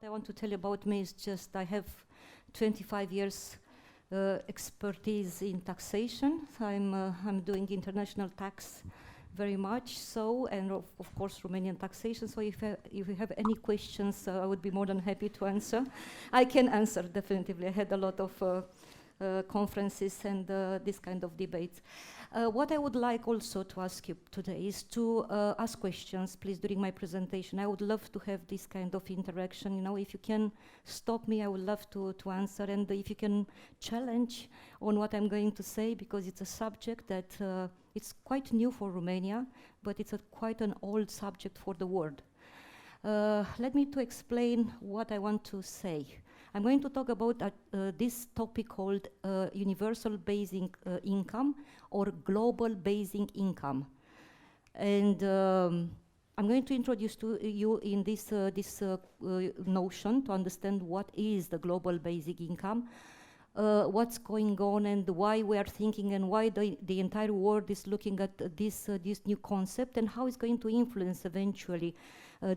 I want to tell you about me is just I have 25 years expertise in taxation. I'm doing international tax very much so, and of course Romanian taxation. So if you have any questions, I would be more than happy to answer. I can answer definitively. I had a lot of conferences and this kind of debates. What I would like also to ask you today is to ask questions, please, during my presentation. I would love to have this kind of interaction. You know, if you can stop me, I would love to answer, and if you can challenge on what I'm going to say, because it's a subject that it's quite new for Romania, but it's quite an old subject for the world. Let me to explain what I want to say. I'm going to talk about this topic called universal basic income or global basic income. And I'm going to introduce to you in this notion to understand what is the global basic income, what's going on and why we are thinking and why the entire world is looking at this new concept and how it's going to influence eventually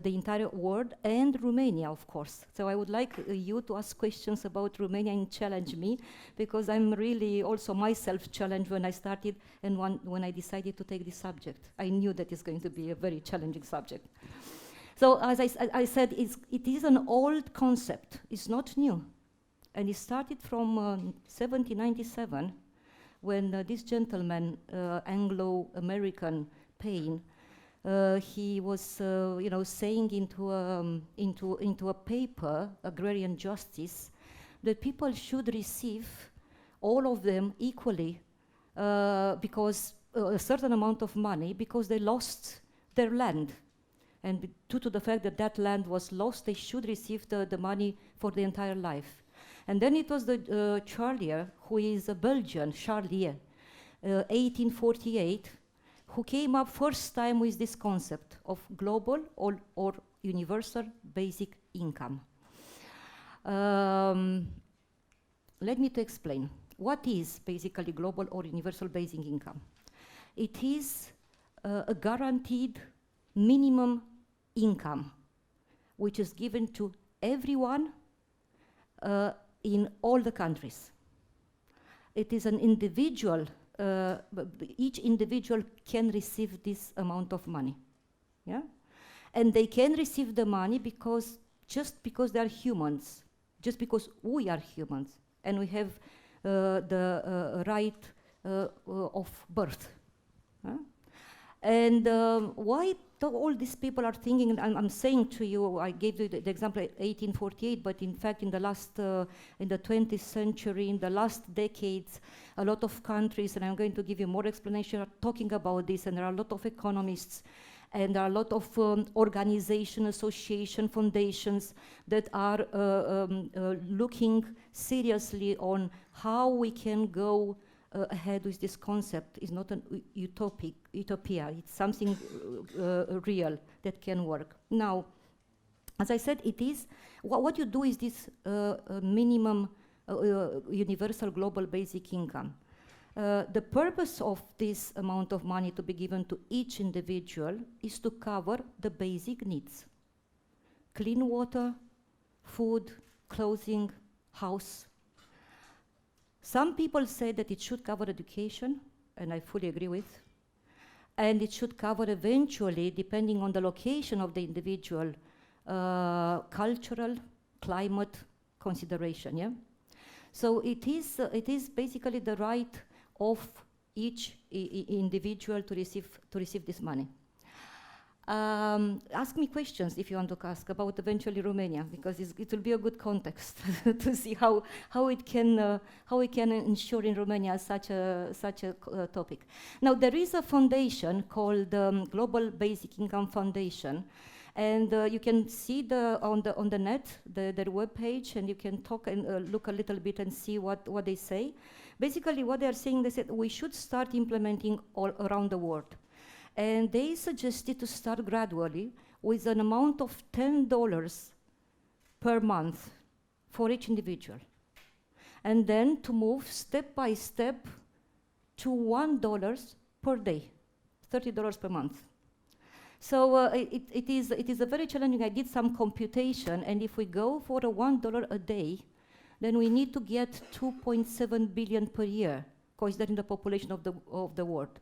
the entire world and Romania, of course. So I would like you to ask questions about Romania and challenge me, because I'm really also myself challenged when I started and when I decided to take this subject. I knew that it's going to be a very challenging subject. So as I said, it is an old concept. It's not new. And it started from 1797 when this gentleman, Anglo-American Payne, he was, saying into a paper, Agrarian Justice, that people should receive all of them equally because a certain amount of money, because they lost their land. And due to the fact that that land was lost, they should receive the money for the entire life. And then it was the Charlier, who is a Belgian, Charlier, 1848, who came up first time with this concept of global or universal basic income. Let me to explain. What is basically global or universal basic income? It is a guaranteed minimum income, which is given to everyone in all the countries. It is an individual, each individual can receive this amount of money, yeah? And they can receive the money just because they are humans, just because we are humans, and we have the right of birth. And why all these people are thinking, and I'm saying to you, I gave you the example 1848, but in fact in the last, in the 20th century, in the last decades, a lot of countries, and I'm going to give you more explanation, are talking about this, and there are a lot of economists, and there are a lot of organizations, associations, foundations that are looking seriously on how we can go ahead with this concept. Is not an utopia. It's something real that can work. Now, as I said, it is what you do is this minimum universal global basic income. The purpose of this amount of money to be given to each individual is to cover the basic needs: clean water, food, clothing, house. Some people say that it should cover education, and I fully agree with. And it should cover eventually, depending on the location of the individual, cultural, climate consideration, yeah? So it is basically the right of each individual to receive this money. Ask me questions if you want to ask about eventually Romania, because it will be a good context to see how it can ensure in Romania such a topic. Now there is a foundation called Global Basic Income Foundation, and you can see on the net their web page, and you can talk and look a little bit and see what they say. Basically, what they are saying, they said we should start implementing all around the world. And they suggested to start gradually with an amount of $10 per month for each individual. And then to move step by step to $1 per day, $30 per month. So it is a very challenging. I did some computation, and if we go for a $1 a day, then we need to get 2.7 billion per year, considering the population of the world.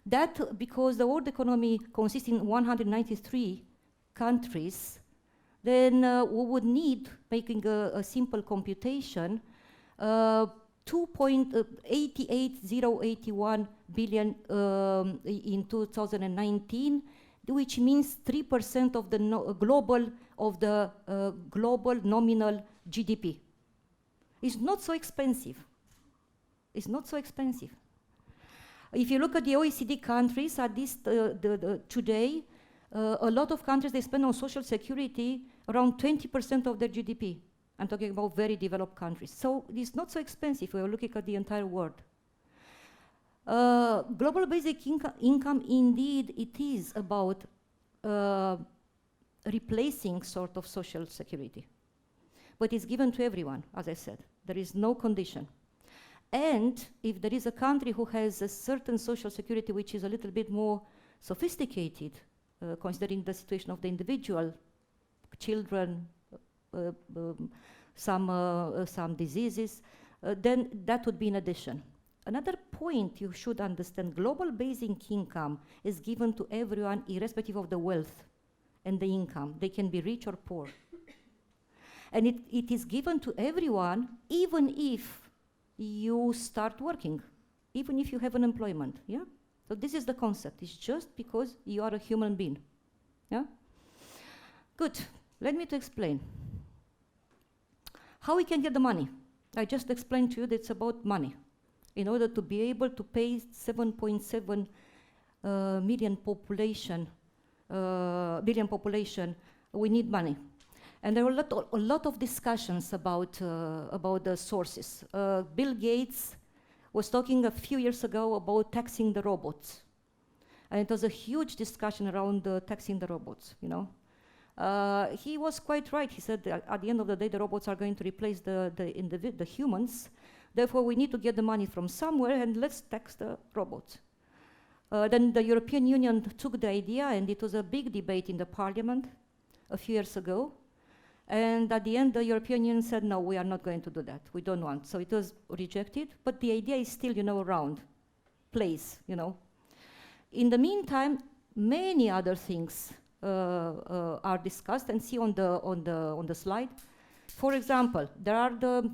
That because the world economy consists in 193 countries, then we would need, making a simple computation, 2.88081 billion in 2019, which means 3% of the global nominal GDP. It's not so expensive. It's not so expensive. If you look at the OECD countries, at least today, a lot of countries, they spend on social security around 20% of their GDP. I'm talking about very developed countries. So it's not so expensive. We're looking at the entire world. Global basic income, indeed, it is about replacing sort of social security. But it's given to everyone, as I said. There is no condition. And if there is a country who has a certain social security which is a little bit more sophisticated, considering the situation of the individual, children, some diseases, then that would be an addition. Another point you should understand, global basic income is given to everyone irrespective of the wealth and the income. They can be rich or poor. And it is given to everyone even if you start working, even if you have an employment, yeah? So this is the concept. It's just because you are a human being, yeah? Good, let me to explain. How we can get the money? I just explained to you that it's about money. In order to be able to pay 7.7 billion population, we need money. And there were a lot of discussions about the sources. Bill Gates was talking a few years ago about taxing the robots. And it was a huge discussion around taxing the robots, you know. He was quite right. He said that at the end of the day, the robots are going to replace the humans. Therefore, we need to get the money from somewhere, and let's tax the robots. Then the European Union took the idea, and it was a big debate in the parliament a few years ago. And at the end, the European Union said, no, we are not going to do that. We don't want. So it was rejected, but the idea is still, you know, around, plays, you know. In the meantime, many other things are discussed, and see on the slide. For example, there are the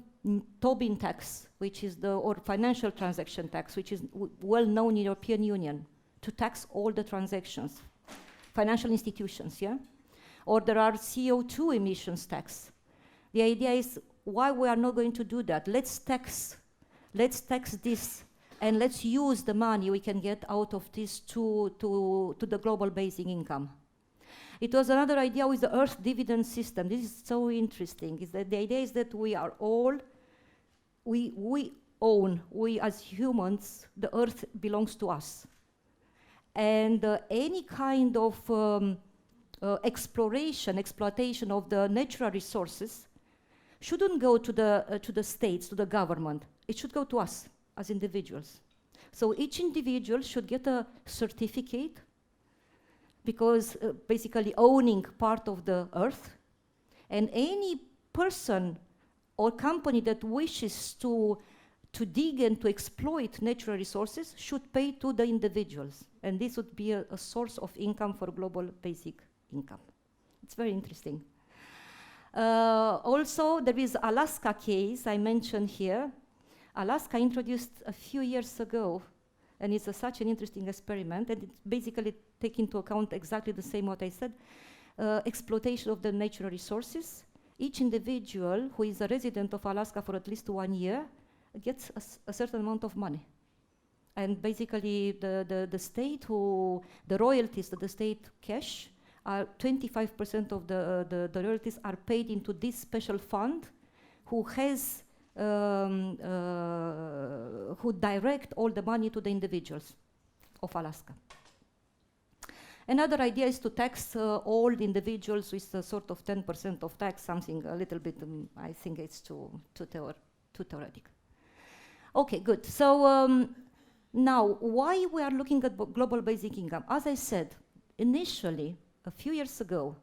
Tobin tax, which is or financial transaction tax, which is well known in the European Union to tax all the transactions, financial institutions, yeah? Or there are CO2 emissions tax. The idea is, why we are not going to do that? Let's tax this, and let's use the money we can get out of this to the global basic income. It was another idea with the Earth dividend system. This is so interesting. Is that the idea is that we are all, we as humans, the Earth belongs to us. And any kind of exploitation of the natural resources shouldn't go to the states, to the government. It should go to us as individuals. So each individual should get a certificate, because basically owning part of the earth, and any person or company that wishes to dig and to exploit natural resources should pay to the individuals. And this would be a source of income for global basic income. It's very interesting. Also, there is Alaska case I mentioned here. Alaska introduced a few years ago, and it's such an interesting experiment, and it's basically taking into account exactly the same what I said, exploitation of the natural resources. Each individual who is a resident of Alaska for at least 1 year gets a certain amount of money. And basically the state the royalties that the state cash are 25% of the royalties are paid into this special fund who direct all the money to the individuals of Alaska. Another idea is to tax all the individuals with a sort of 10% of tax, something a little bit, I think it's too theoretical. Okay, good. So now, why we are looking at global basic income? As I said, initially, a few years ago,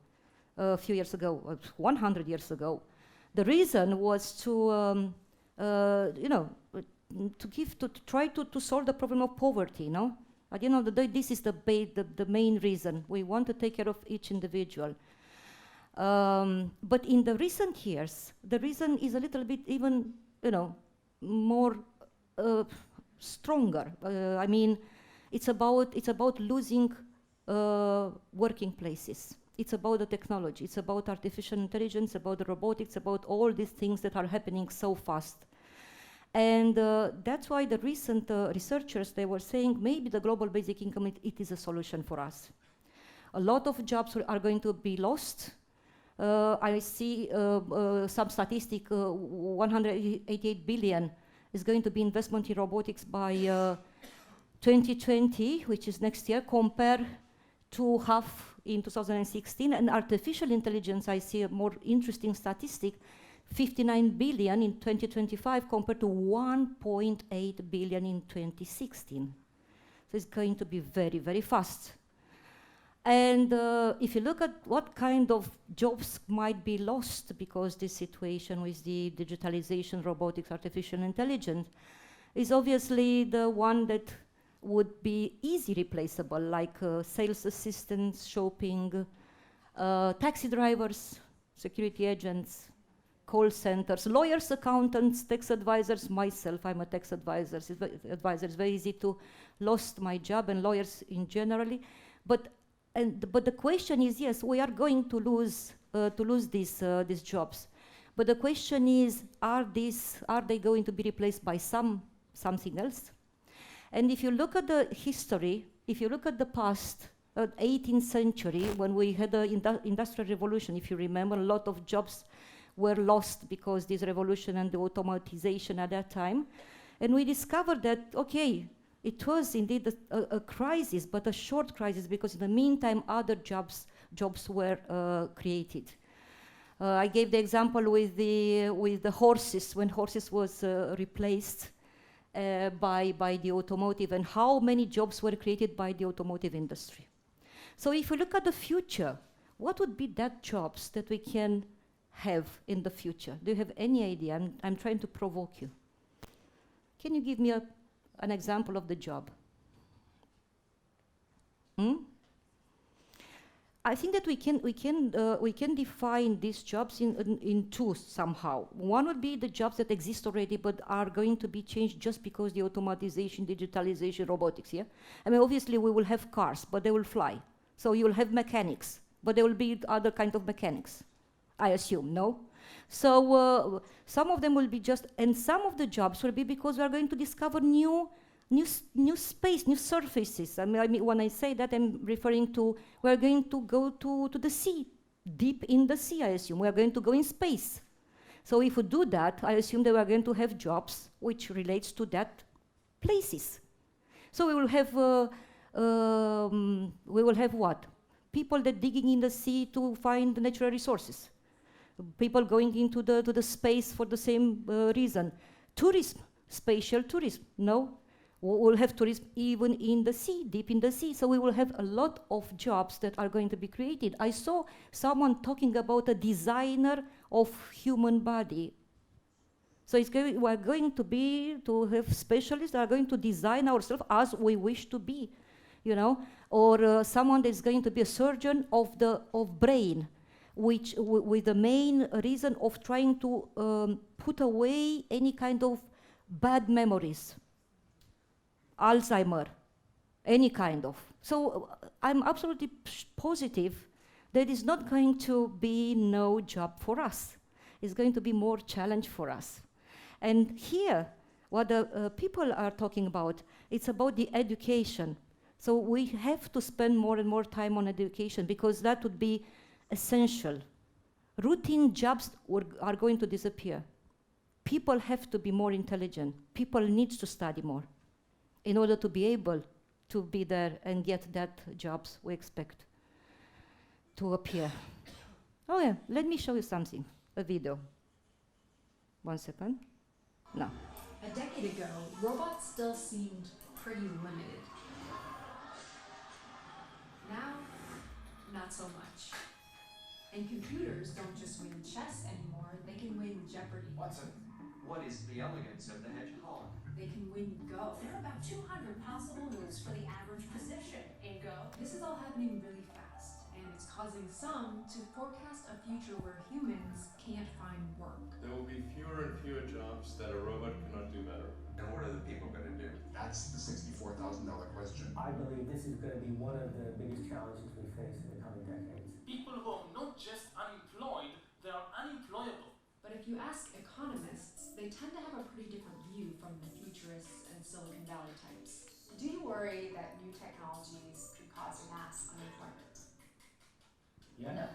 100 years ago, the reason was to, to try to solve the problem of poverty, no? At the end of the day, this is the main reason. We want to take care of each individual. But in the recent years, the reason is a little bit even, more stronger. I mean, it's about losing working places. It's about the technology. It's about artificial intelligence, about the robotics, about all these things that are happening so fast. And that's why the recent researchers, they were saying maybe the global basic income, it is a solution for us. A lot of jobs are going to be lost. I see some statistic, 188 billion is going to be investment in robotics by 2020, which is next year, compared to half in 2016. And artificial intelligence, I see a more interesting statistic, 59 billion in 2025 compared to 1.8 billion in 2016. So it's going to be very, very fast. And if you look at what kind of jobs might be lost because this situation with the digitalization, robotics, artificial intelligence, is obviously the one that would be easy replaceable, like sales assistants, shopping, taxi drivers, security agents, call centers, lawyers, accountants, tax advisors. Myself, I'm a tax advisor. It's very easy to lose my job, and lawyers in generally. But the question is, yes, we are going to lose these jobs. But the question is, are they going to be replaced by something else? And if you look at the history, if you look at the past, 18th century, when we had the industrial revolution, if you remember, a lot of jobs were lost because this revolution and the automatization at that time. And we discovered that, okay, it was indeed a crisis, but a short crisis, because in the meantime, other jobs were created. I gave the example with the horses, when horses was replaced by the automotive, and how many jobs were created by the automotive industry. So if we look at the future, what would be that jobs that we can have in the future? Do you have any idea? I'm trying to provoke you. Can you give me an example of the job? I think that we can define these jobs in two somehow. One would be the jobs that exist already but are going to be changed just because the automatization, digitalization, robotics. Yeah, I mean, obviously we will have cars, but they will fly. So you will have mechanics, but there will be other kind of mechanics, I assume. No. So some of them will be just, and some of the jobs will be because we are going to discover new space, new surfaces. I mean, when I say that, I'm referring to, we're going to go to the sea, deep in the sea, I assume. We're going to go in space. So if we do that, I assume that we're going to have jobs which relates to that places. So we will have what? People that digging in the sea to find the natural resources. People going into the space for the same reason. Tourism, spatial tourism, no? We'll have tourism even in the sea, deep in the sea. So we will have a lot of jobs that are going to be created. I saw someone talking about a designer of human body. So we're going to have specialists that are going to design ourselves as we wish to be, you know? Or someone that's going to be a surgeon of brain, which with the main reason of trying to put away any kind of bad memories. Alzheimer, any kind of. So I'm absolutely positive that it's not going to be no job for us. It's going to be more challenge for us. And here, what the people are talking about, it's about the education. So we have to spend more and more time on education, because that would be essential. Routine jobs are going to disappear. People have to be more intelligent. People need to study more in order to be able to be there and get that jobs we expect to appear. Oh yeah, let me show you something, a video. 1 second. No. A decade ago, robots still seemed pretty limited. Now, not so much. And computers don't just win chess anymore, they can win Jeopardy. Watson, what is the elegance of the hedgehog? They can win Go. There are about 200 possible moves for the average position in Go. This is all happening really fast, and it's causing some to forecast a future where humans can't find work. There will be fewer and fewer jobs that a robot cannot do better. And what are the people going to do? That's the $64,000 question. I believe this is going to be one of the biggest challenges we face in the coming decades. People who are not just unemployed, they are unemployable. But if you ask economists, they tend to have a pretty different view from the futurists and Silicon Valley types. Do you worry that new technologies could cause mass unemployment? Yeah.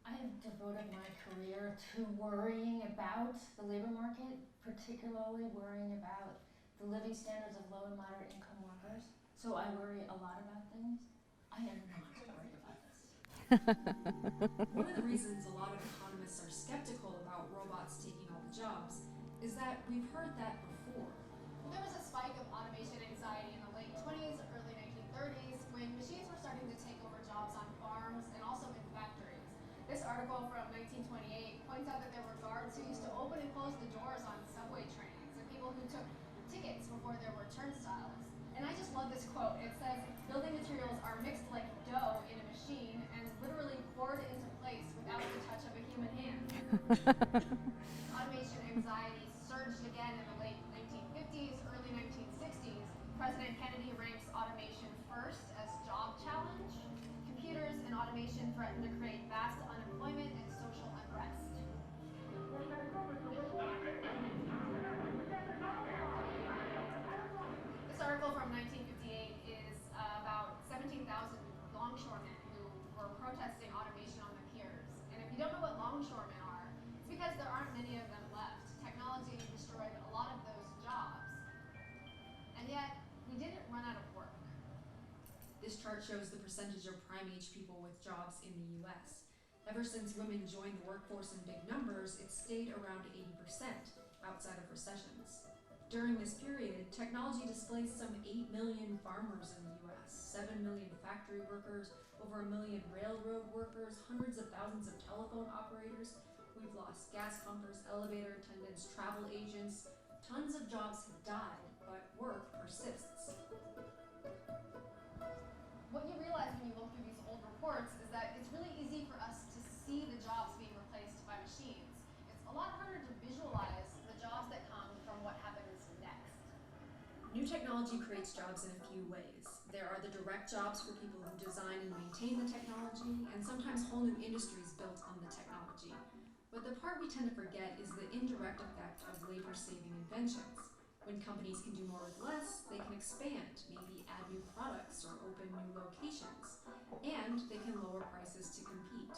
I have devoted my career to worrying about the labor market, particularly worrying about the living standards of low and moderate income workers. So I worry a lot about things. I am not worried about this. One of the reasons a lot of economists are skeptical about robots taking all the jobs is that we've heard that before. There was a spike of automation anxiety in the late 20s, early 1930s, when machines were starting to take over jobs on farms and also in factories. This article from 1928 points out that there were guards who used to open and close the doors on subway trains, and people who took tickets before there were turnstiles. And I just love this quote. It says, "Building materials are mixed like dough in a machine and literally poured into place without the touch of a human hand." Automation anxiety surged again in the late 1950s, early 1960s. President Kennedy ranks automation first as job challenge. Computers and automation threaten to create vast unemployment and social unrest. This article from 1958 is about 17,000 longshoremen who were protesting automation on their piers. And if you don't know what longshoremen are, it's because there aren't many of them left. Technology destroyed a lot of those jobs. And yet, we didn't run out of work. This chart shows the percentage of prime-age people with jobs in the US. Ever since women joined the workforce in big numbers, it's stayed around 80% outside of recessions. During this period, technology displaced some 8 million farmers in the US, 7 million factory workers, over 1 million railroad workers, hundreds of thousands of telephone operators. We've lost gas pumpers, elevator attendants, travel agents. Tons of jobs have died, but work persists. What you realize when you look through these old reports is that it's really easy for us to see the jobs being replaced by machines. It's a lot harder to visualize the jobs that come from what happens next. New technology creates jobs in a few ways. There are the direct jobs for people who design and maintain the technology, and sometimes whole new industries built on the technology. But the part we tend to forget is the indirect effect of labor-saving inventions. When companies can do more with less, they can expand, maybe add new products or open new locations, and they can lower prices to compete.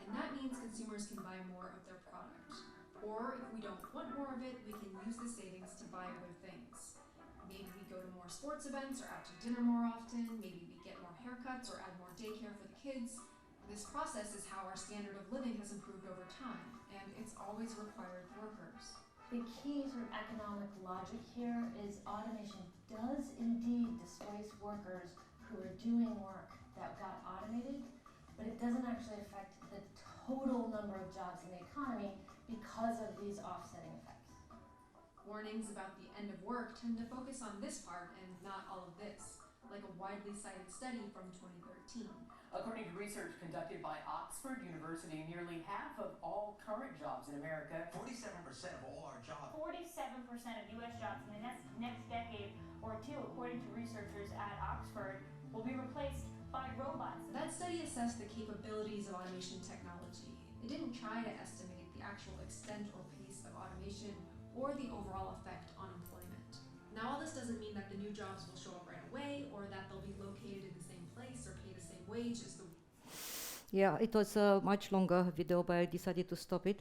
And that means consumers can buy more of their product. Or if we don't want more of it, we can use the savings to buy other things. Maybe we go to more sports events or out to dinner more often, maybe we get more haircuts or add more daycare for the kids. This process is how our standard of living has improved over time, and it's always required workers. The key sort of economic logic here is automation does indeed displace workers who are doing work that got automated, but it doesn't actually affect the total number of jobs in the economy because of these offsetting effects. Warnings about the end of work tend to focus on this part and not all of this, like a widely cited study from 2013. According to research conducted by Oxford University, nearly half of all current jobs in America, 47% of all our jobs. 47% of U.S. jobs in the next decade or two, according to researchers at Oxford, will be replaced by robots. That study assessed the capabilities of automation technology. It didn't try to estimate the actual extent or pace of automation or the overall effect on employment. Now, all this doesn't mean that the new jobs will show up right away or that they'll be located in the same place or pay the same wage as the... Yeah, it was a much longer video, but I decided to stop it.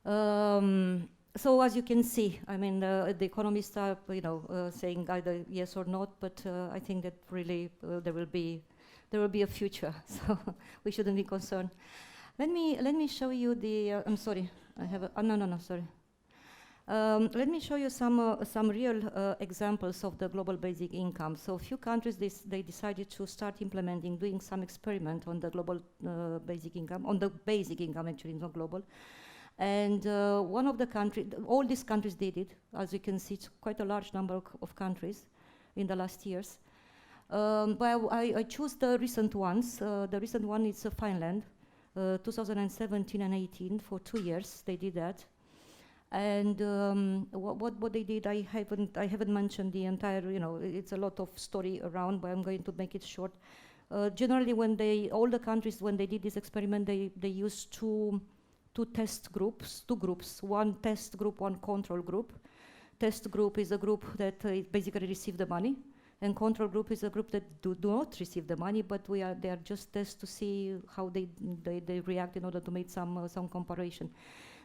So as you can see, I mean, the economists are, saying either yes or not, but I think that really there will be a future, so we shouldn't be concerned. Let me show you the. I'm sorry, I have a. No, sorry. Let me show you some real examples of the global basic income. So a few countries, they decided to start implementing, doing some experiment on the global basic income, on the basic income actually, not global. And one of the countries, all these countries did it. As you can see, it's quite a large number of countries in the last years. But I choose the recent ones. The recent one is Finland, 2017 and 18, for 2 years they did that. And what they did, I haven't mentioned the entire, it's a lot of story around, but I'm going to make it short. Generally, all the countries, when they did this experiment, they used two test groups, two groups, one test group, one control group. Test group is a group that basically received the money, and control group is a group that do not receive the money, but they are just tests to see how they react in order to make some comparison.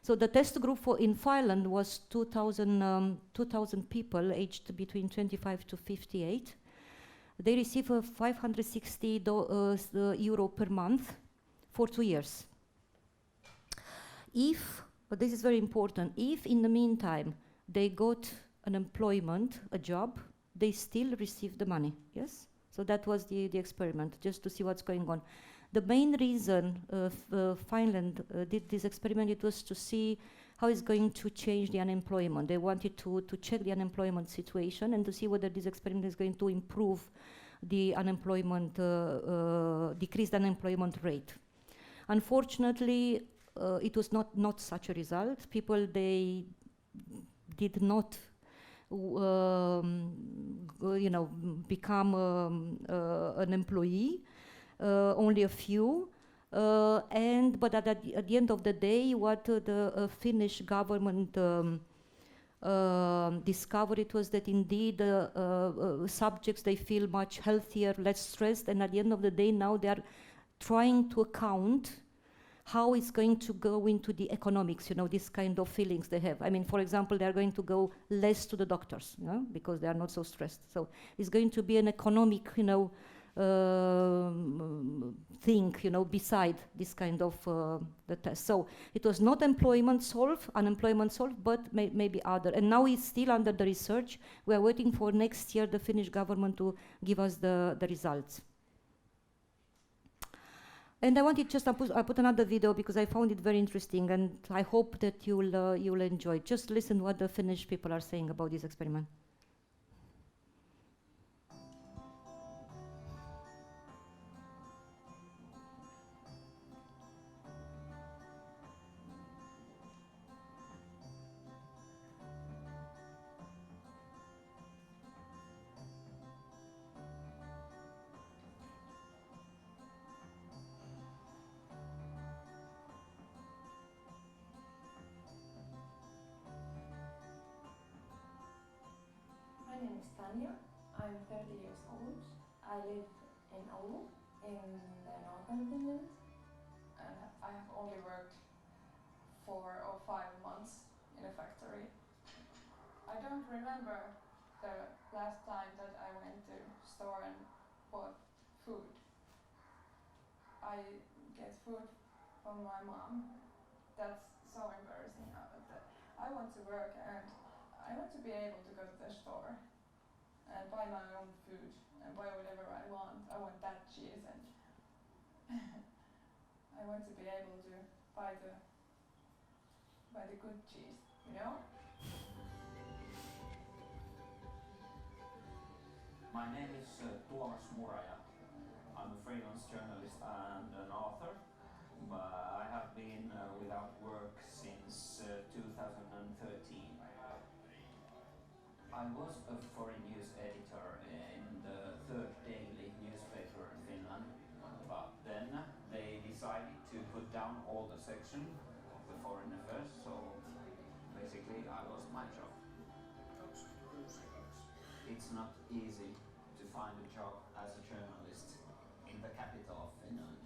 So the test group in Finland was 2,000 people aged between 25 to 58. They receive €560 per month for 2 years. But this is very important, if in the meantime they got an employment, a job, they still receive the money, yes? So that was the experiment, just to see what's going on. The main reason Finland did this experiment, it was to see how it's going to change the unemployment. They wanted to check the unemployment situation and to see whether this experiment is going to improve the unemployment, decrease the unemployment rate. Unfortunately, it was not such a result. People, they did not become an employee. Only a few, but at the end of the day, what the Finnish government discovered, it was that indeed subjects, they feel much healthier, less stressed, and at the end of the day now they are trying to account how it's going to go into the economics, this kind of feelings they have. I mean, for example, they are going to go less to the doctors, because they are not so stressed. So it's going to be an economic, thing, beside this kind of the test. So it was not unemployment solved, but maybe other. And now it's still under the research. We are waiting for next year the Finnish government to give us the results. And I wanted I put another video because I found it very interesting, and I hope that you'll enjoy it. Just listen what the Finnish people are saying about this experiment. My name is Tanya. I'm 30 years old. I live in Oulu, in the northern Finland, and I have only worked 4 or 5 months in a factory. I don't remember the last time that I went to store and bought food. I get food from my mom. That's so embarrassing. I want to work and I want to be able to go to the store and buy my own food and buy whatever I want. I want that cheese and I want to be able to buy the good cheese, My name is Tuomas Muraja. I'm a freelance journalist and an author, but I have been without work since 2013. I was a foreign news editor in the third daily newspaper in Finland, but then they decided to put down all the section of the foreign affairs, so basically I lost my job. It's not easy to find a job as a journalist in the capital of Finland.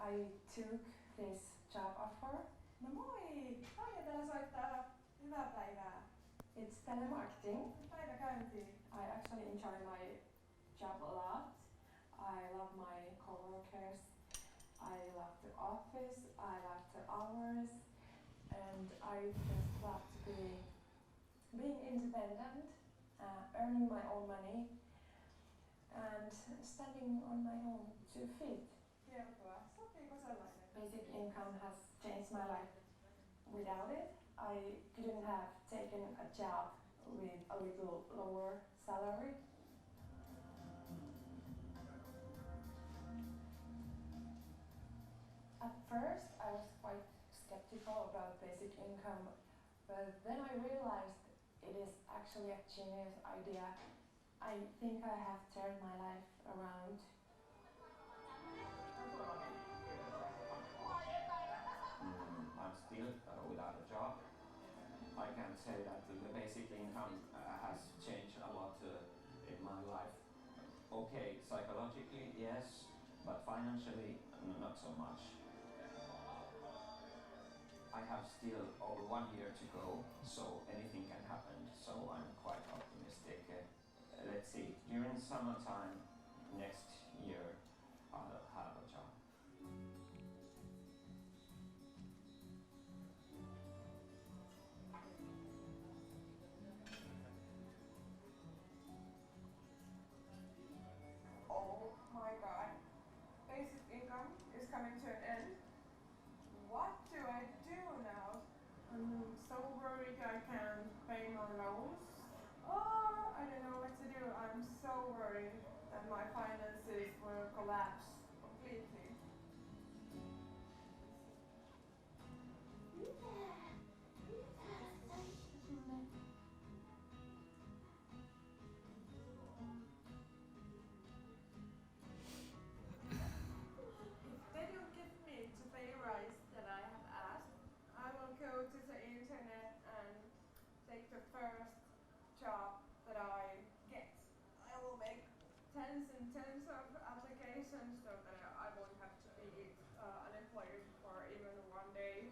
I took this job offer. No moi! Tanja täällä soittaa. Hyvää päivää. It's telemarketing. Päivä käyntiin. I actually enjoy my job a lot. I love my coworkers. I love the office. I love the hours. And I just love to be being independent, earning my own money, and standing on my own 2 feet. Kertoa. Sopiiko sellainen? Basic income has changed my life. Without it, I couldn't have taken a job with a little lower salary. At first, I was quite skeptical about basic income, but then I realized it is actually a genius idea. I think I have turned my life around. I'm still without a job. I can say that the basic income has changed a lot in my life. Okay, psychologically, yes, but financially, not so much. I have still over 1 year to go, so anything can happen, so I'm quite optimistic. Let's see, during summertime next year, I'll have a job. Oh my god. Basic income is coming to an end. What do I do now? I'm so worried I can't pay my loans. Oh, I don't know what to do. I'm so worried that my finances will collapse completely. If they don't give me the pay rise that I have asked, I will go to the internet and take the first job that I get. I will make tens and tens of applications so that I won't have to be unemployed for even 1 day.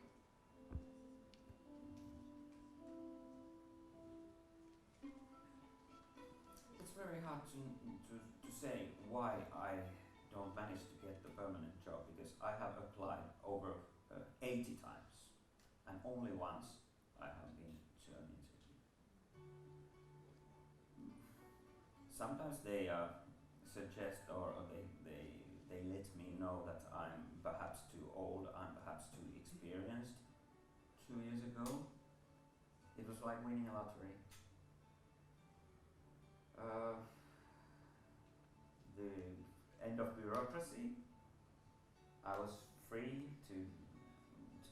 It's very hard to say why I don't manage to get the permanent job, because I have applied over 80 times and only once I have been to an interview. Sometimes they suggest or they let me know that I'm perhaps too old, I'm perhaps too experienced. 2 years ago, it was like winning a lottery. The end of bureaucracy, I was free to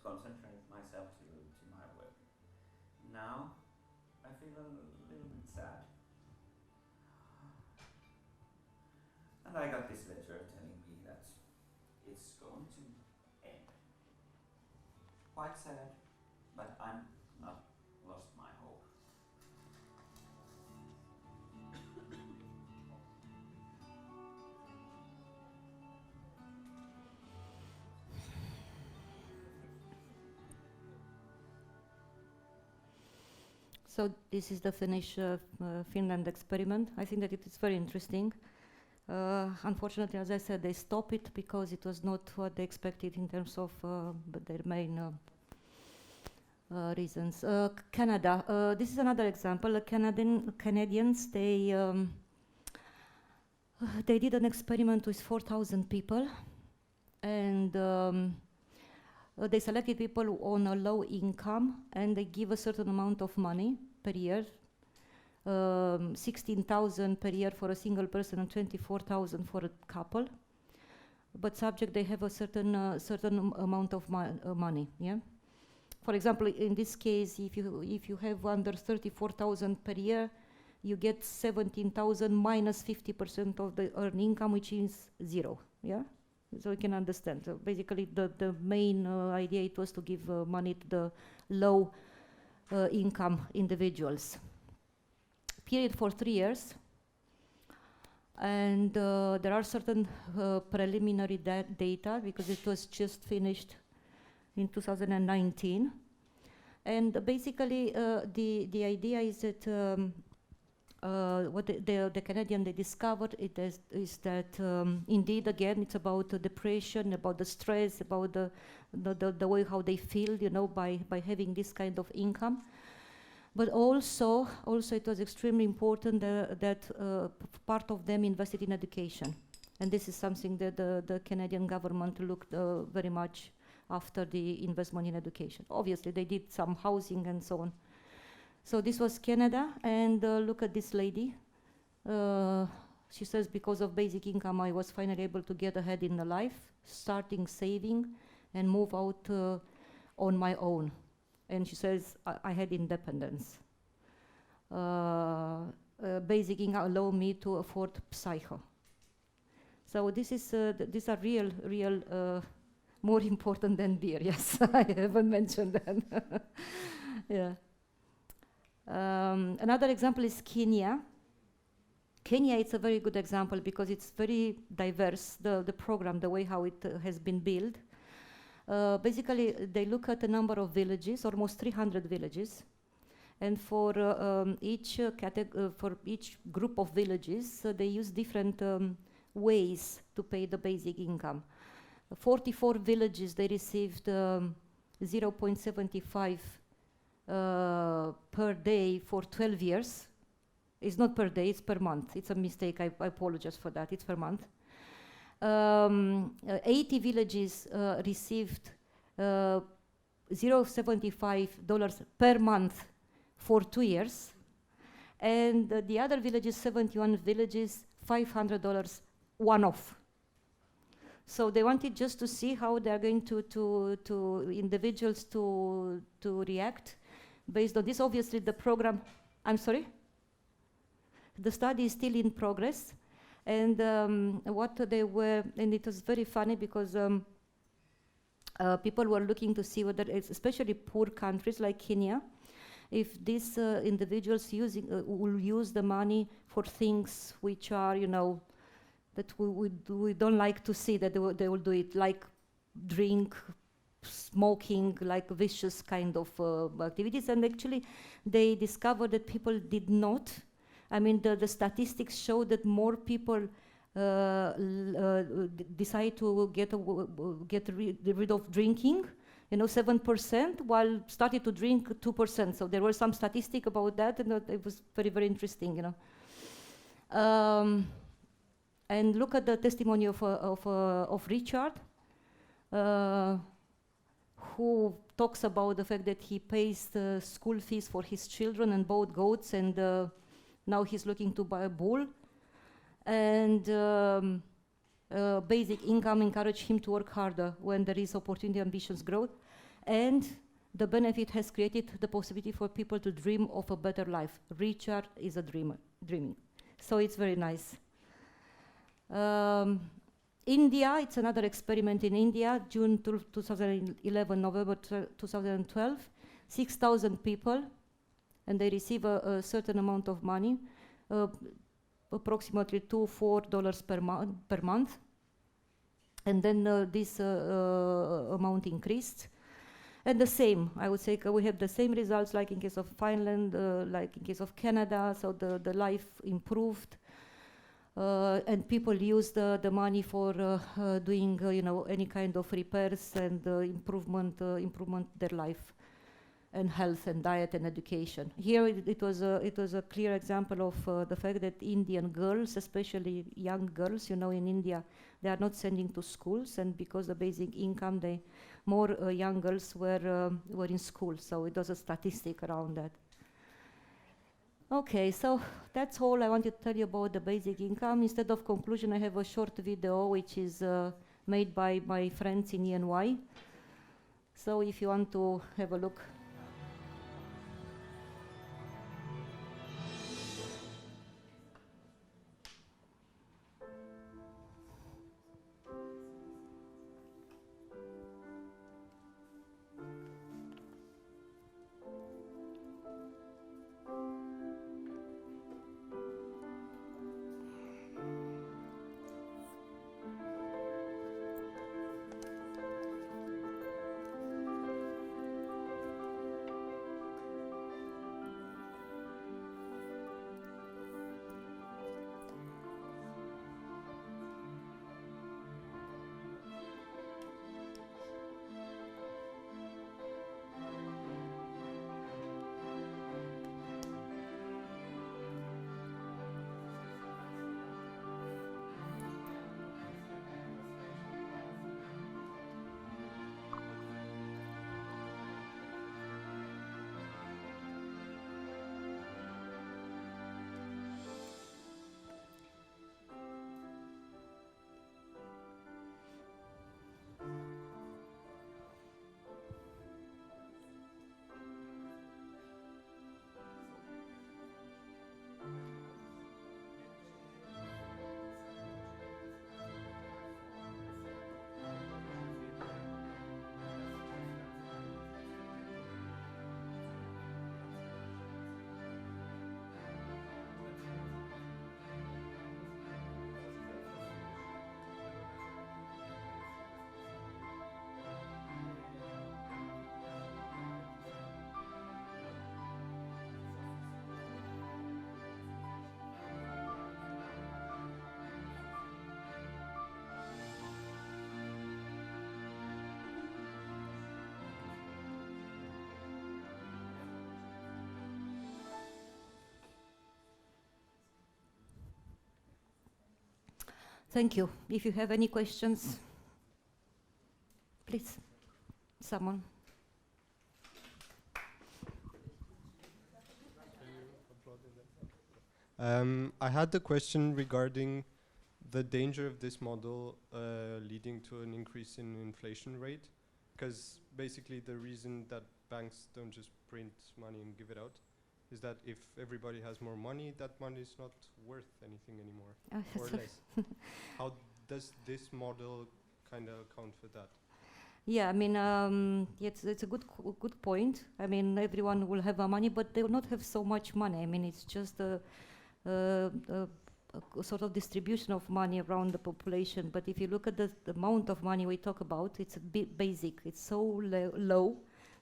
concentrate myself to my work. Now, I feel a little bit sad. And I got this letter telling me that it's going to end. Quite sad, but I'm not lost my hope. So this is the Finnish Finland experiment. I think that it is very interesting. Unfortunately, as I said, they stopped it because it was not what they expected in terms of their main reasons. Canada. This is another example. Canadians. They did an experiment with 4,000 people, and they selected people on a low income, and they give a certain amount of money per year. 16,000 per year for a single person and 24,000 for a couple. But subject, they have a certain amount of money. Yeah. For example, in this case, if you have under 34,000 per year, you get 17,000 minus 50% of the earned income, which is 0. Yeah. So you can understand. So basically, the main idea it was to give money to the low income individuals. Period for 3 years, and there are certain preliminary data because it was just finished in 2019. And basically, the idea is that what the Canadian they discovered is that indeed again it's about depression, about the stress, about the way how they feel, you know, by having this kind of income. But also it was extremely important that part of them invested in education, and this is something that the Canadian government looked very much after the investment in education. Obviously, they did some housing and so on. So this was Canada, and look at this lady. She says, because of basic income, I was finally able to get ahead in the life, starting saving and move out on my own. And she says, I had independence. Basic income allowed me to afford psycho. So this is, these are real more important than beer, yes. I haven't mentioned that. Yeah. Another example is Kenya. Kenya is a very good example because it's very diverse, the program, the way how it has been built. Basically, they look at a number of villages, almost 300 villages, and for each group of villages, they use different ways to pay the basic income. 44 villages, they received 0.75 per day for 12 years. It's not per day, it's per month. It's a mistake, I apologize for that, it's per month. 80 villages received $0.75 per month for 2 years. And the other villages, 71 villages, $500 one-off. So they wanted just to see how they're going to individuals to react based on this. Obviously, the program, I'm sorry? The study is still in progress. And what they were, and it was very funny because people were looking to see whether, especially poor countries like Kenya, if these individuals will use the money for things which are, you know, that we don't like to see that they will do it, like drink, smoking, like vicious kind of activities. And actually, they discovered that people did not. I mean, the statistics show that more people decide to get rid of drinking, you know, 7%, while started to drink 2%. So there was some statistic about that, and it was very, very interesting, you know. And look at the testimony of Richard, who talks about the fact that he pays the school fees for his children and bought goats, and now he's looking to buy a bull. And basic income encouraged him to work harder when there is opportunity, ambitions, growth. And the benefit has created the possibility for people to dream of a better life. Richard is a dreaming. So it's very nice. India, it's another experiment in India, June 2011, November 2012, 6,000 people, and they receive a certain amount of money, approximately $4 per month. And then this amount increased. And the same, I would say, we have the same results like in case of Finland, like in case of Canada, so the life improved. And people use the money for doing, you know, any kind of repairs and improvement their life and health and diet and education. Here it was a clear example of the fact that Indian girls, especially young girls, you know, in India, they are not sending to schools, and because of basic income, more young girls were in school. So it was a statistic around that. Okay, so that's all I wanted to tell you about the basic income. Instead of conclusion, I have a short video which is made by my friends in ENY. So if you want to have a look. Thank you. If you have any questions, please, someone. I had a question regarding the danger of this model leading to an increase in inflation rate, because basically the reason that banks don't just print money and give it out is that if everybody has more money, that money is not worth anything anymore, or less. How does this model kind of account for that? Yeah, I mean, it's a good point. I mean, everyone will have money, but they will not have so much money. I mean, it's just a sort of distribution of money around the population. But if you look at the amount of money we talk about, it's a bit basic. It's so low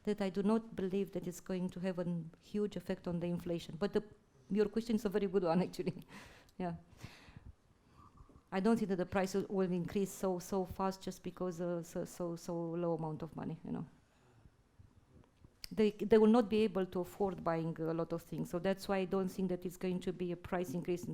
that I do not believe that it's going to have a huge effect on the inflation. But your question is a very good one, actually. Yeah. I don't think that the price will increase so fast just because so low amount of money, you know. They will not be able to afford buying a lot of things, so that's why I don't think that it's going to be a price increase.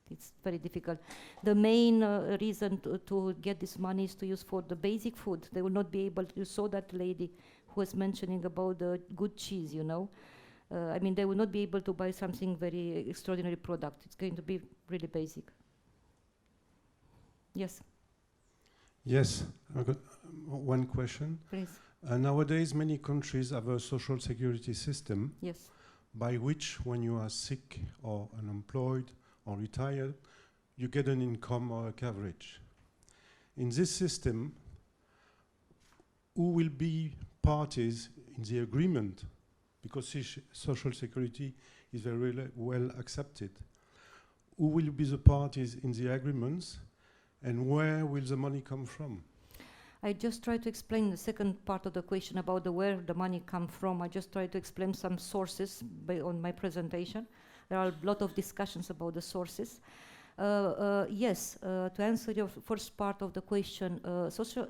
It's very difficult. The main reason to get this money is to use for the basic food. They will not be able to. You saw that lady who was mentioning about the good cheese, you know. I mean, they will not be able to buy something very extraordinary product. It's going to be really basic. Yes. Yes, I've got one question. Please. Nowadays, many countries have a social security system. Yes. By which, when you are sick or unemployed or retired, you get an income or a coverage. In this system, who will be parties in the agreement? Because social security is very well accepted. Who will be the parties in the agreements? And where will the money come from? I just try to explain the second part of the question about where the money come from. I just try to explain some sources on my presentation. There are a lot of discussions about the sources. Yes, to answer your first part of the question, social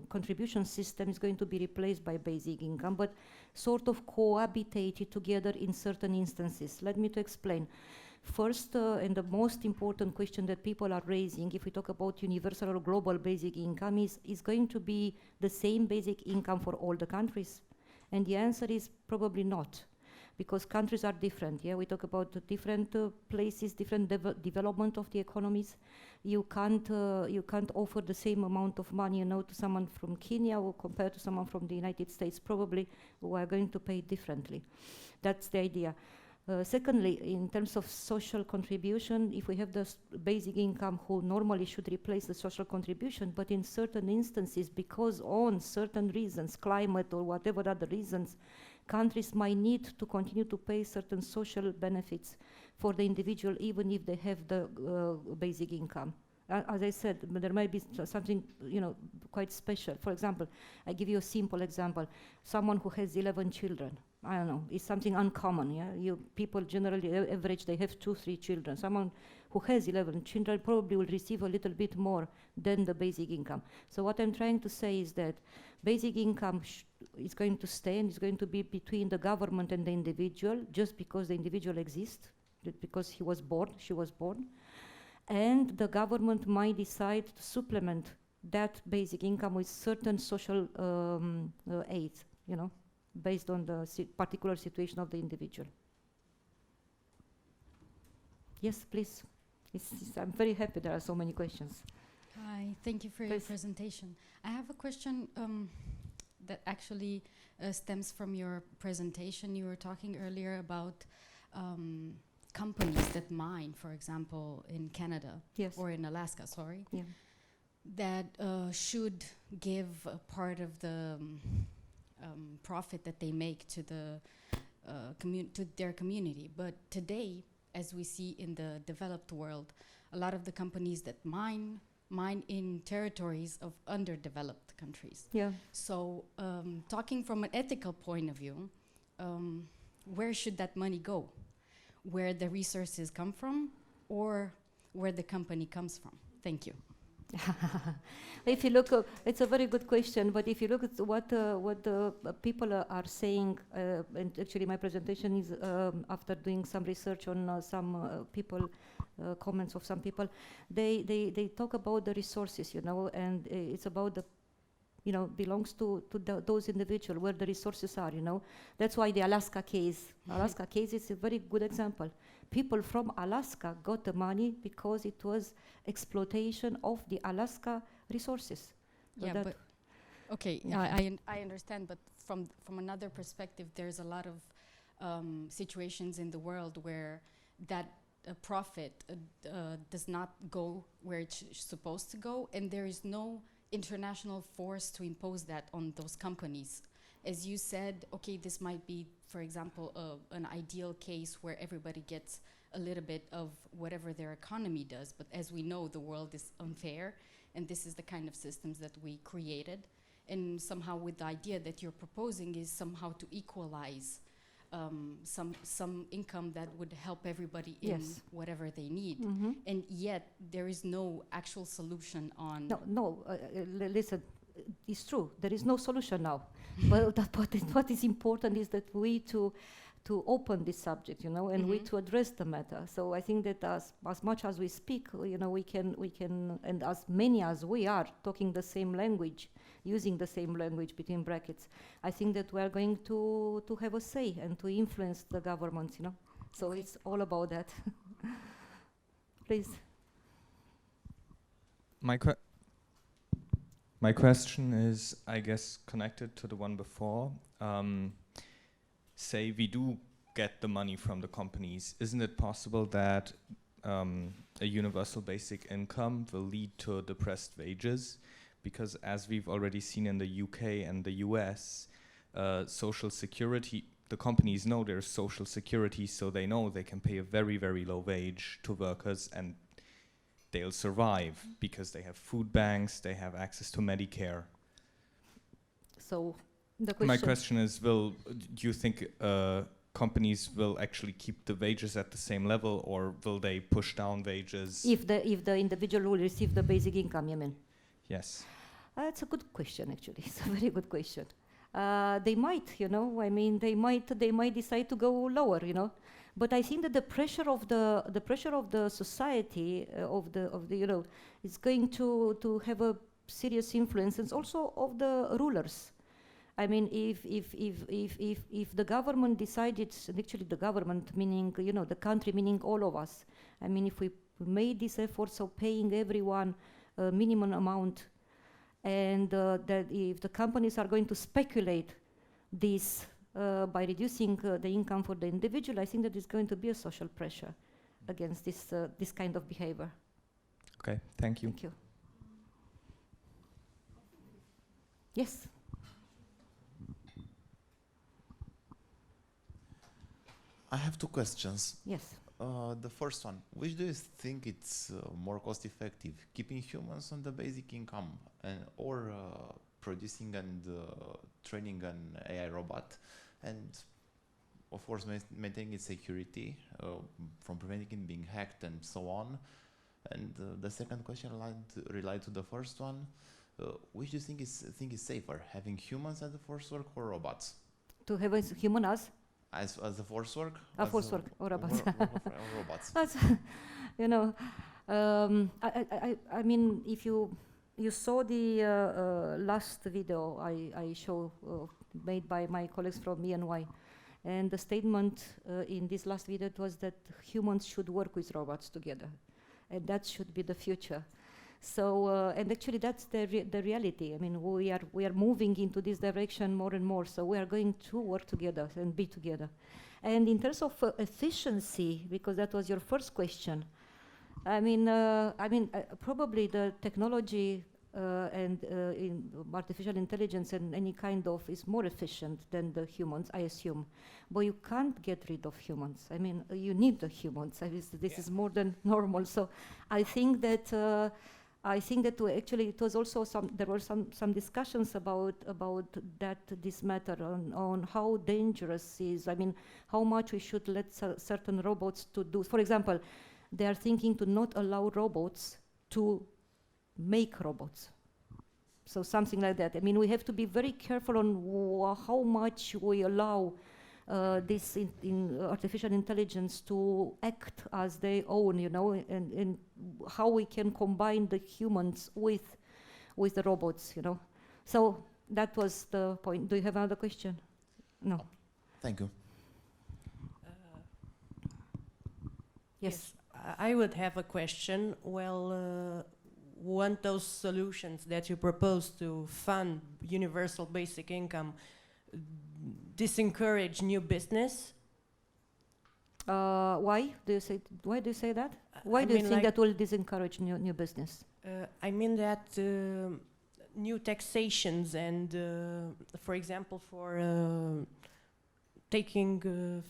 contribution system is going to be replaced by basic income, but sort of cohabitated together in certain instances. Let me to explain. First, and the most important question that people are raising, if we talk about universal or global basic income, is going to be the same basic income for all the countries? And the answer is probably not, because countries are different. Yeah, we talk about different places, different development of the economies. You can't offer the same amount of money, you know, to someone from Kenya or compared to someone from the United States. Probably we are going to pay differently. That's the idea. Secondly, in terms of social contribution, if we have the basic income, who normally should replace the social contribution, but in certain instances, because on certain reasons, climate or whatever other reasons, countries might need to continue to pay certain social benefits for the individual, even if they have the basic income. As I said, there might be something, you know, quite special. For example, I give you a simple example. Someone who has 11 children, I don't know, it's something uncommon. Yeah, people generally average they have 2-3 children. Someone who has 11 children probably will receive a little bit more than the basic income. So what I'm trying to say is that basic income is going to stay, and is going to be between the government and the individual, just because the individual exists, because he was born, she was born. And the government might decide to supplement that basic income with certain social aid, you know, based on the particular situation of the individual. Yes, please. I'm very happy there are so many questions. Hi, thank you for your presentation. I have a question that actually stems from your presentation. You were talking earlier about companies that mine, for example, in Canada, yes, or in Alaska, sorry, yeah, that should give a part of the profit that they make to the to their community. But today, as we see in the developed world, a lot of the companies that mine in territories of underdeveloped countries. Yeah. So, talking from an ethical point of view, where should that money go? Where the resources come from, or where the company comes from? Thank you. If you look, it's a very good question. But if you look at what the people are saying, and actually my presentation is after doing some research on some people, comments of some people, they talk about the resources, and it's about the belongs to those individuals where the resources are, That's why the Alaska case. Alaska case is a very good example. People from Alaska got the money because it was exploitation of the Alaska resources. So Yeah, but okay, I understand, but from another perspective, there's a lot of situations in the world where that profit does not go where it's supposed to go, and there is no international force to impose that on those companies. As you said, okay, this might be, for example, an ideal case where everybody gets a little bit of whatever their economy does, but as we know, the world is unfair, and this is the kind of systems that we created, and somehow with the idea that you're proposing is somehow to equalize some income that would help everybody in whatever they need. And yet there is no actual solution on... Listen, it's true, there is no solution now. But what is important is that we to open this subject, and we to address the matter. So I think that as much as we speak, we can, and as many as we are talking the same language, using the same language between brackets, I think that we are going to have a say and to influence the governments, So it's all about that. Please. My question is, I guess, connected to the one before. Say we do get the money from the companies, isn't it possible that a universal basic income will lead to depressed wages? Because as we've already seen in the UK and the US, social security, the companies know there's social security, so they know they can pay a very, very low wage to workers and they'll survive because they have food banks, they have access to Medicare. So the question... My question is, do you think companies will actually keep the wages at the same level, or will they push down wages? If the individual will receive the basic income, you mean? Yes. It's a good question, actually. It's a very good question. They might, they might decide to go lower, But I think that the pressure of the society is going to have a serious influence, and also of the rulers. I mean, if the government decided, actually the government meaning the country meaning all of us. I mean, if we made this effort of paying everyone a minimum amount, and that if the companies are going to speculate this by reducing the income for the individual, I think that there's going to be a social pressure against this kind of behavior. Okay, thank you. Thank you. Yes. I have two questions. Yes. The first one, which do you think it's more cost effective, keeping humans on the basic income or producing and training an AI robot, and of course maintaining its security from preventing it being hacked and so on? And the second question related to the first one, which do you think is safer, having humans as the force work or robots? To have a human as a force work? A force work or robots. Or robots. That's, I mean, if you saw the last video I show made by my colleagues from ENY, and the statement in this last video was that humans should work with robots together, and that should be the future. So, and actually that's the reality. I mean, we are moving into this direction more and more, so we are going to work together and be together. And in terms of efficiency, because that was your first question, I mean, probably the technology and in artificial intelligence and any kind of is more efficient than the humans, I assume. But you can't get rid of humans. I mean, you need the humans. This is more than normal. So I think that actually it was also there were some discussions about this matter on how dangerous is. I mean, how much we should let certain robots to do. For example, they are thinking to not allow robots to make robots. So something like that. I mean, we have to be very careful on how much we allow this in artificial intelligence to act as their own, you know, and how we can combine the humans with the robots, you know. So that was the point. Do you have another question? No. Thank you. Yes. I would have a question. Well, won't those solutions that you propose to fund universal basic income disencourage new business? Why do you say that? Why do you think that will disencourage new business? I mean that new taxations and, for example, for taking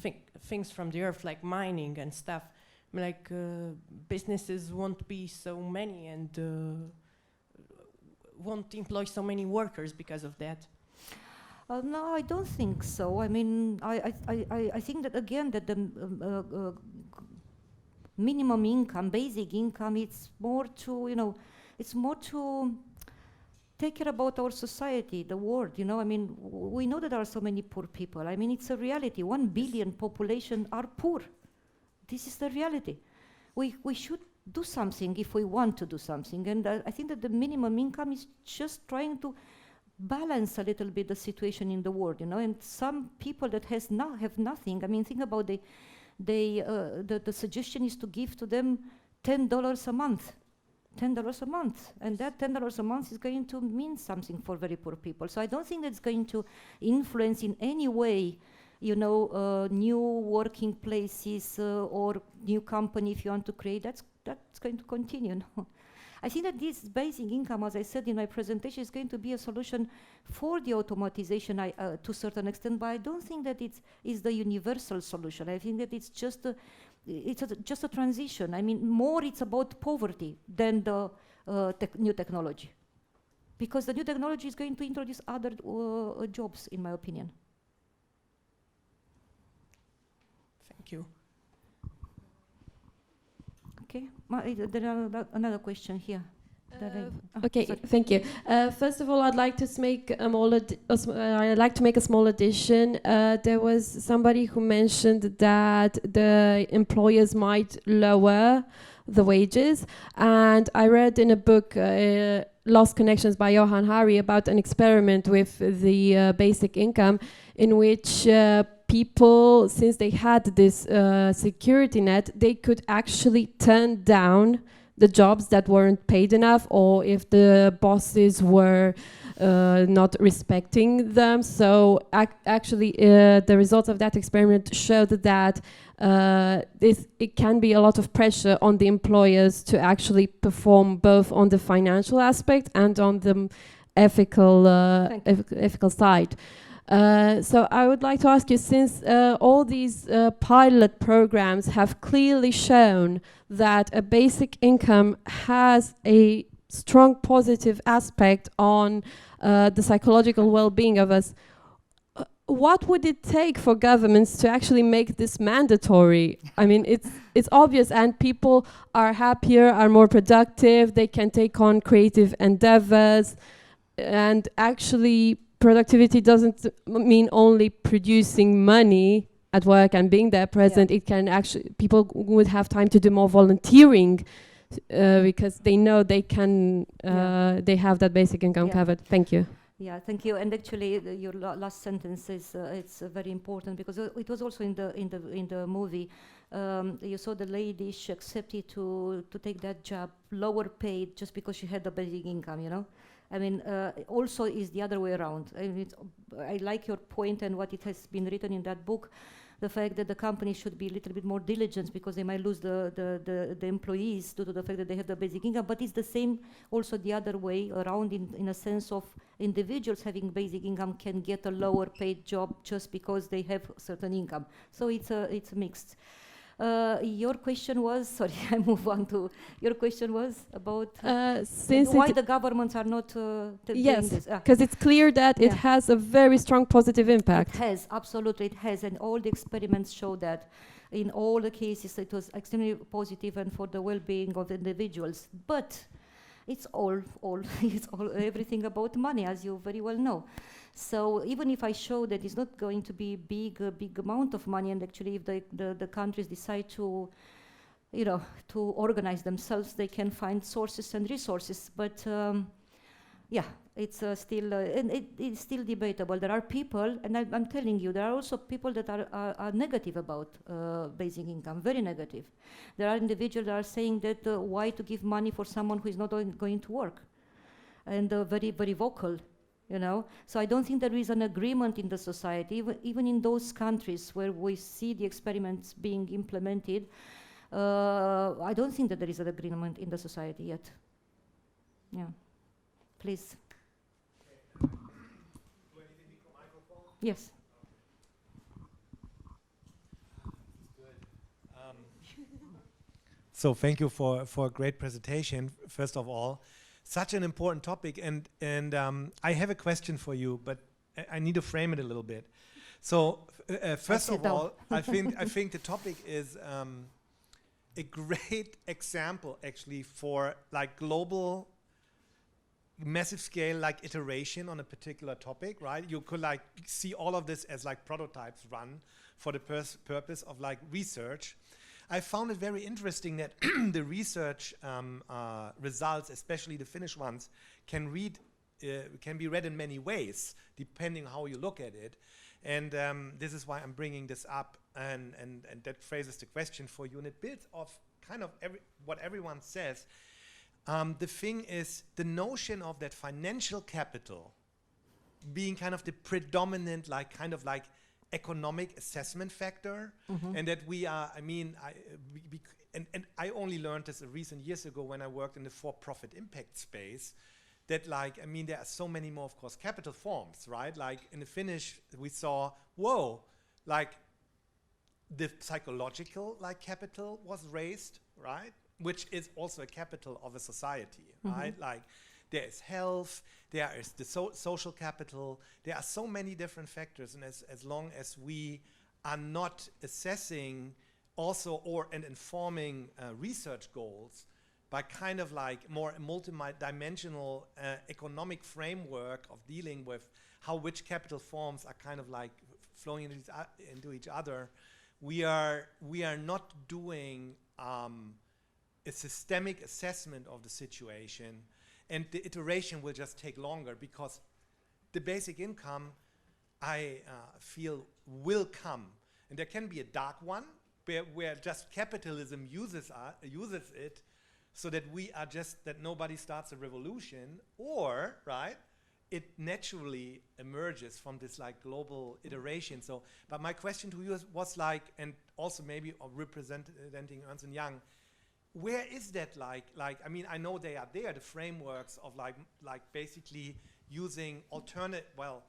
things from the earth like mining and stuff, like businesses won't be so many and won't employ so many workers because of that. No, I don't think so. I mean, I think that again that the minimum income, basic income, it's more to, you know, it's more to take care about our society, the world, you know. I mean, we know that there are so many poor people. I mean, it's a reality. 1 billion population are poor. This is the reality. We should do something if we want to do something. And I think that the minimum income is just trying to balance a little bit the situation in the world, you know. And some people that have nothing. I mean, think about the suggestion is to give to them $10 a month. $10 a month, and that $10 a month is going to mean something for very poor people. So I don't think that's going to influence in any way, you know, new working places or new company if you want to create. That's going to continue. No? I think that this basic income, as I said in my presentation, is going to be a solution for the automatization to a certain extent, but I don't think that it is the universal solution. I think that it's just a transition. I mean, more it's about poverty than the new technology, because the new technology is going to introduce other jobs, in my opinion. Thank you. Okay, there are another question here. Okay, thank you. First of all, I'd like to make a small addition. There was somebody who mentioned that the employers might lower the wages, and I read in a book, Lost Connections by Johan Hari, about an experiment with the basic income in which people, since they had this security net, they could actually turn down the jobs that weren't paid enough, or if the bosses were not respecting them. So actually the results of that experiment showed that it can be a lot of pressure on the employers to actually perform both on the financial aspect and on the ethical side. So I would like to ask you, since all these pilot programs have clearly shown that a basic income has a strong positive aspect on the psychological well-being of us, what would it take for governments to actually make this mandatory? I mean, it's obvious, and people are happier, are more productive, they can take on creative endeavors, and actually productivity doesn't mean only producing money at work and being there present. It can actually, people would have time to do more volunteering because they know they can, they have that basic income covered. Thank you. Yeah, thank you. And actually, your last sentence is it's very important, because it was also in the movie. You saw the lady; she accepted to take that job, lower paid, just because she had the basic income. You know, I mean, also is the other way around. I like your point and what it has been written in that book. The fact that the company should be a little bit more diligent, because they might lose the employees due to the fact that they have the basic income. But it's the same also the other way around, in a sense of individuals having basic income can get a lower paid job just because they have certain income. So it's mixed. Your question was, sorry, I move on to, your question was about why the governments are not doing this. Yes, because it's clear that it has a very strong positive impact. It has, absolutely it has, and all the experiments show that. In all the cases it was extremely positive and for the well-being of individuals. But it's all it's all everything about money, as you very well know. So even if I show that it's not going to be big amount of money, and actually if the countries decide to, you know, to organize themselves, they can find sources and resources. But yeah, it's still and it's still debatable. There are people, and I'm telling you, there are also people that are negative about basic income, very negative. There are individuals that are saying that why to give money for someone who is not going to work, and very vocal. You know, so I don't think there is an agreement in the society, even in those countries where we see the experiments being implemented. I don't think that there is an agreement in the society yet. Yeah, please. Yes. So thank you for a great presentation, first of all. Such an important topic, and I have a question for you, but I need to frame it a little bit. So first of all, I think the topic is a great example actually for like global, massive scale like iteration on a particular topic, right? You could like see all of this as like prototypes run for the purpose of like research. I found it very interesting that the research results, especially the Finnish ones, can be read in many ways, depending how you look at it. And this is why I'm bringing this up, and that phrases the question for you, and it builds off kind of what everyone says. The thing is, the notion of that financial capital being kind of the predominant, like kind of like economic assessment factor, and that we are, I mean, and I only learned this recent years ago when I worked in the for-profit impact space, that like, I mean, there are so many more, of course, capital forms, right? Like in the Finnish, we saw, whoa, like the psychological like capital was raised, right? Which is also a capital of a society, right? Like there is health, there is the social capital, there are so many different factors, and as long as we are not assessing also and informing research goals by kind of like more multi-dimensional economic framework of dealing with how which capital forms are kind of like flowing into each other, we are not doing a systemic assessment of the situation. And the iteration will just take longer, because the basic income, I feel, will come. And there can be a dark one, where just capitalism uses it, so that that nobody starts a revolution, or, right, it naturally emerges from this like global iteration. So, but my question to you was like, and also maybe representing Ernst & Young, where is that like, I mean, I know they are there, the frameworks of like basically using alternate, well,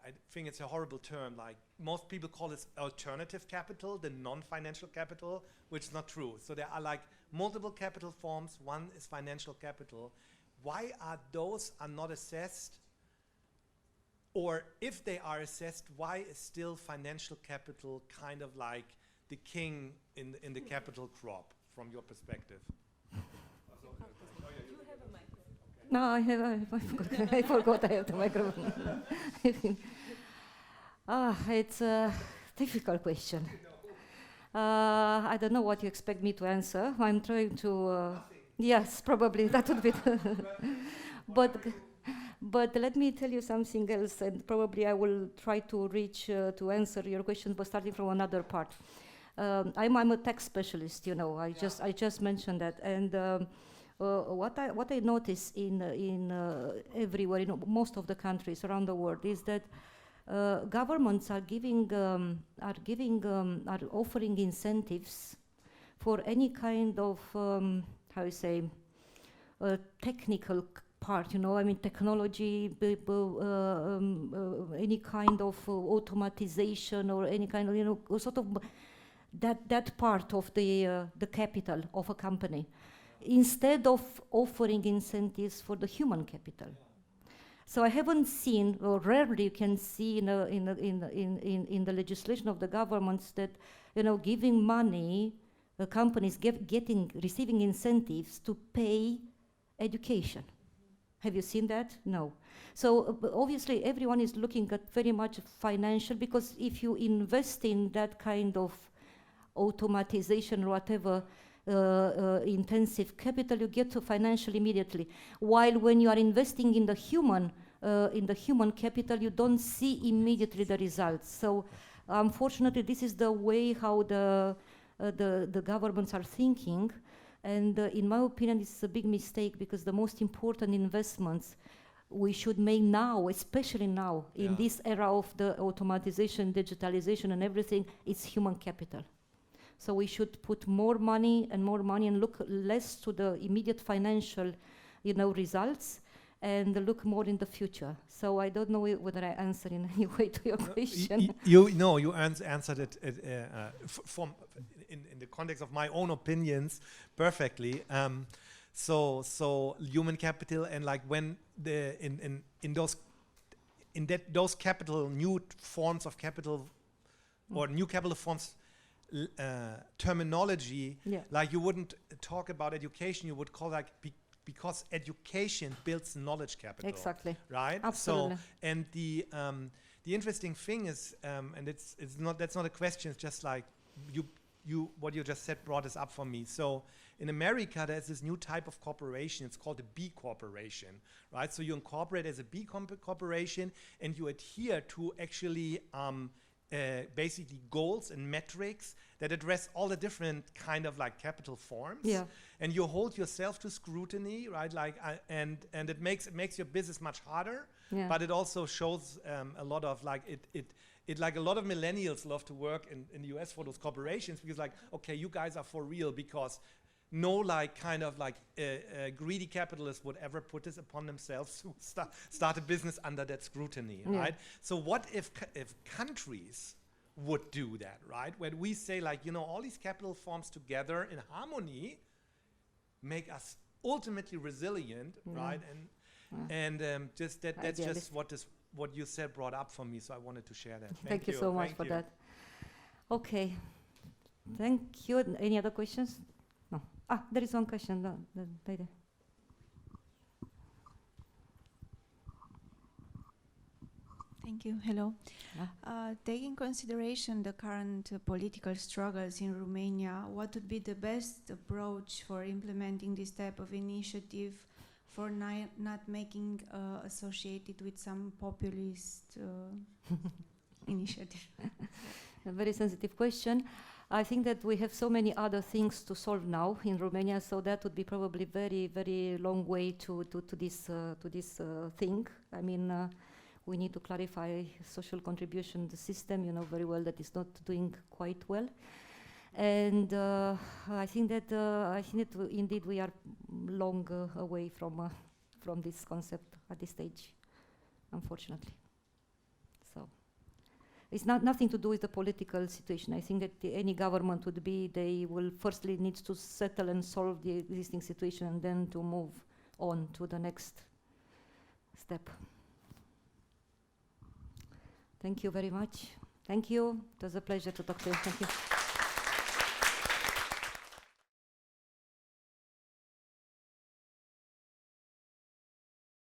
I think it's a horrible term, like most people call this alternative capital, the non-financial capital, which is not true. So there are like multiple capital forms, one is financial capital. Why are those not assessed? Or if they are assessed, why is still financial capital kind of like the king in the capital crop? From your perspective. No, I forgot I have the microphone. It's a difficult question. I don't know what you expect me to answer. I'm trying to, yes, probably that would be, but let me tell you something else, and probably I will try to reach to answer your question, but starting from another part. I'm a tax specialist, you know. I just mentioned that, and what I notice in everywhere, in most of the countries around the world, is that governments are offering incentives for any kind of how you say technical part, you know. I mean, technology, any kind of automatization or any kind of, you know, sort of. That part of the capital of a company, instead of offering incentives for the human capital. So I haven't seen, or rarely you can see in the legislation of the governments that, you know, giving money, companies receiving incentives to pay education. Have you seen that? No. So obviously everyone is looking at very much financial, because if you invest in that kind of automatization or whatever, intensive capital, you get to financial immediately. While when you are investing in the human capital, you don't see immediately the results. So unfortunately, this is the way how the governments are thinking. And in my opinion, it's a big mistake, because the most important investments we should make now, especially now, in this era of the automatization, digitalization and everything, it's human capital. So we should put more money and look less to the immediate financial, results, and look more in the future. So I don't know whether I answered in any way to your question. You answered it in the context of my own opinions perfectly. So human capital, and like when those capital, new forms of capital, or new capital forms, terminology, like you wouldn't talk about education, you would call like because education builds knowledge capital. Exactly. Right. Absolutely. So and the interesting thing is, and that's not a question. It's just like what you just said brought this up for me. So in America, there's this new type of corporation. It's called a B corporation, right? So you incorporate as a B corporation, and you adhere to actually basically goals and metrics that address all the different kind of like capital forms. Yeah. And you hold yourself to scrutiny, right? Like, and it makes your business much harder. Yeah. But it also shows a lot of like it like a lot of millennials love to work in the US for those corporations, because like, okay, you guys are for real, because no like kind of like greedy capitalist would ever put this upon themselves to start a business under that scrutiny, right? So what if countries would do that, right? When we say like, all these capital forms together in harmony make us ultimately resilient, right? And just that's just what you said brought up for me, so I wanted to share that. Thank you so much for that. Okay, thank you. Any other questions? No. There is one question. Lady. Thank you. Hello. Taking consideration the current political struggles in Romania, what would be the best approach for implementing this type of initiative, for not making associated with some populist initiative? A very sensitive question. I think that we have so many other things to solve now in Romania, so that would be probably very, very long way to this thing. I mean, we need to clarify social contribution the system. You know very well that it's not doing quite well, and I think that indeed we are long away from this concept at this stage, unfortunately. So it's nothing to do with the political situation. I think that any government they will firstly need to settle and solve the existing situation, and then to move on to the next step. Thank you very much. Thank you. It was a pleasure to talk to you. Thank you.